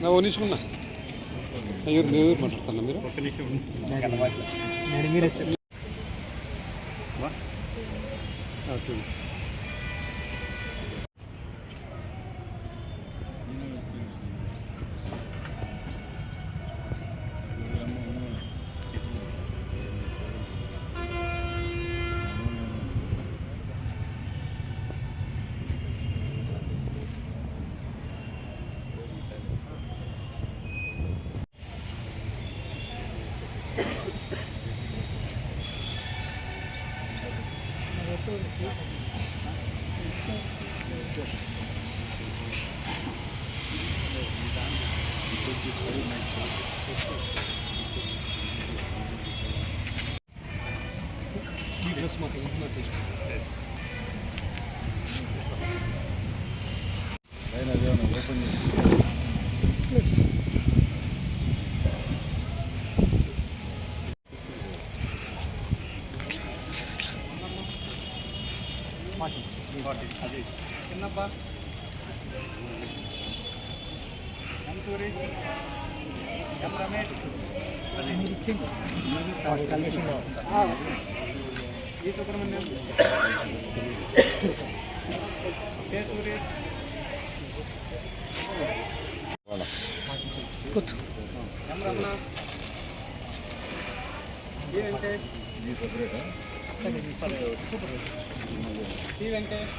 నిమిషం మాట్లాడుతున్నా మీరు ఓకే. చిన్నప్ప రమేష్ ఈ సుబ్రహ్మణ్యం రమణ ఈ వెంకటేష్ ఈ వెంకటేష్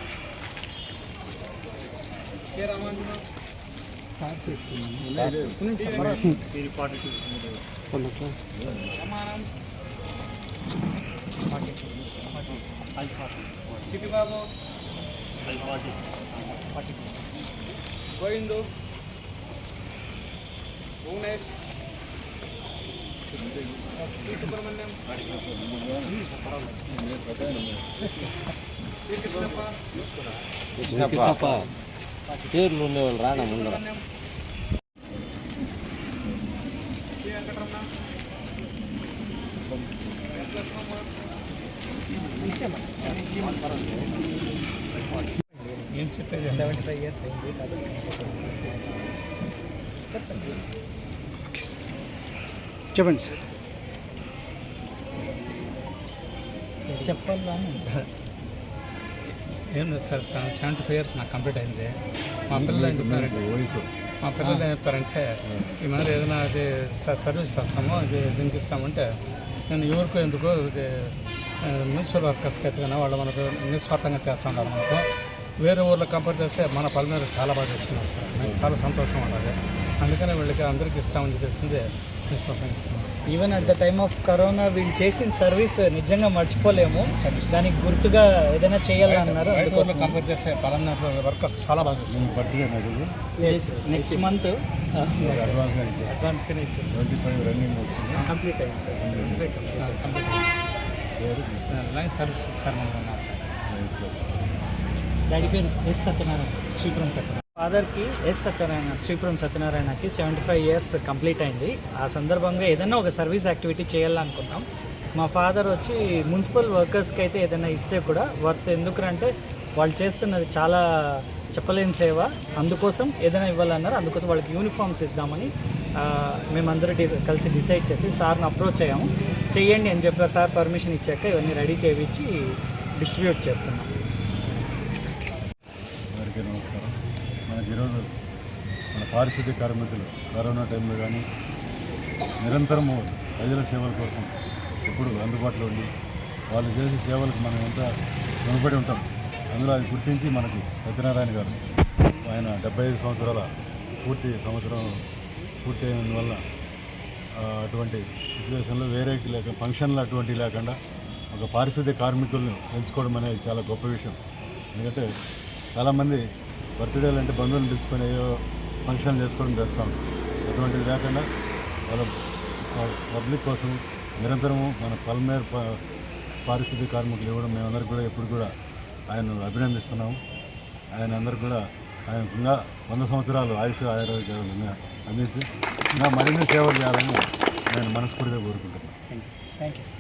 కే రామాంజన చిట్టిబాబు గోవిందు భువనేష్ సుబ్రహ్మణ్యం కృష్ణప్ప పేర్లు ఉండేవాళ్ళు రానా ముందర ఏం చెప్పేది 75 years అయింది చెప్పండి సార్ చెప్పాలా ఏం లేదు సార్ 75 years నాకు కంప్లీట్ అయింది. మా పిల్లలు ఏం చెప్పారంటే ఏం చెప్తారంటే ఈ మరి ఏదైనా అది సర్వీస్ చేస్తామో అది దీనికి ఇస్తామంటే నేను ఎవరికో ఎందుకో మున్సిపల్ వర్కర్స్కి అయితే కానీ వాళ్ళు మనకు నిస్వార్థంగా చేస్తూ ఉంటారు. మనకు వేరే ఊర్లో కంపేర్ చేస్తే మన పల్లె చాలా బాగా చేస్తున్నారు సార్. నాకు చాలా సంతోషం ఉన్నది. అందుకనే వీళ్ళకి అందరికీ ఇస్తామని చెప్పేసింది నిస్వార్థంగా ఇస్తున్నాం. Even at the time of corona వీళ్ళు చేసిన సర్వీస్ నిజంగా మర్చిపోలేము. దానికి గుర్తుగా ఏదైనా చేయాలన్నారు. అందుకోసం కంపేర్ చేస్తే పలానా వర్కర్స్ చాలా బాగా చేస్తున్నారు. బర్త్డే నెక్స్ట్ మంత్ అడ్వాన్స్గానే ఇచ్చేస్తాం. 25 రన్నింగ్ కంప్లీట్ అయింది సార్. కంప్లీట్ లైన్ సర్వీస్ చైర్మన్గా ఉన్నారు సార్. డాడీ పేరు ఎస్ సత్యనారాయణ, శ్రీపురం సత్యనారాయణ. ఫాదర్కి ఎస్ సత్యనారాయణ, శ్రీపురం సత్యనారాయణకి 75 years కంప్లీట్ అయింది. ఆ సందర్భంగా ఏదైనా ఒక సర్వీస్ యాక్టివిటీ చేయాలనుకున్నాం. మా ఫాదర్ వచ్చి మున్సిపల్ వర్కర్స్కి అయితే ఏదైనా ఇస్తే కూడా వర్త్, ఎందుకంటే వాళ్ళు చేస్తున్నది చాలా చెప్పలేని సేవ. అందుకోసం ఏదైనా ఇవ్వాలన్నారు. అందుకోసం వాళ్ళకి యూనిఫామ్స్ ఇద్దామని మేమందరూ కలిసి డిసైడ్ చేసి సార్ని అప్రోచ్ అయ్యాము. చెయ్యండి అని చెప్పారు. సార్ పర్మిషన్ ఇచ్చాక ఇవన్నీ రెడీ చేయించి డిస్ట్రిబ్యూట్ చేస్తున్నాం. అందరికీ నమస్కారం. మనకి ఈరోజు మన పారిశుద్ధ్య కార్మికులు కరోనా టైంలో కానీ నిరంతరము ప్రజల సేవల కోసం ఎప్పుడు అందుబాటులో ఉండి వాళ్ళు చేసే సేవలకు మనం ఎంత రుణపడి ఉంటాం. అందులో అది గుర్తించి మనకి సత్యనారాయణ గారు ఆయన 75 సంవత్సరాల పూర్తి అయినందువల్ల అటువంటి సిచ్యువేషన్లో వేరే ఫంక్షన్లు అటువంటివి లేకుండా ఒక పారిశుద్ధ్య కార్మికులను ఎంచుకోవడం అనేది చాలా గొప్ప విషయం. ఎందుకంటే చాలామంది బర్త్డేలు అంటే బంధువులను పిలుచుకొని ఏదో ఫంక్షన్లు చేసుకోవడం చేస్తాం. అటువంటిది లేకుండా వాళ్ళ పబ్లిక్ కోసం నిరంతరము మన పల్మేర్ పారిశుద్ధ్య కార్మికులు ఇవ్వడం మేమందరికీ కూడా ఎప్పుడు కూడా ఆయన అభినందిస్తున్నాము. ఆయన అందరికి కూడా ఆయన ఇంకా 100 సంవత్సరాలు ఆయుష్ ఆరోగ్యాలు అందించి ఇంకా మరిన్ని సేవలు చేయాలని నేను మనస్ఫూర్తిగా కోరుకుంటున్నాను. Thank you sir.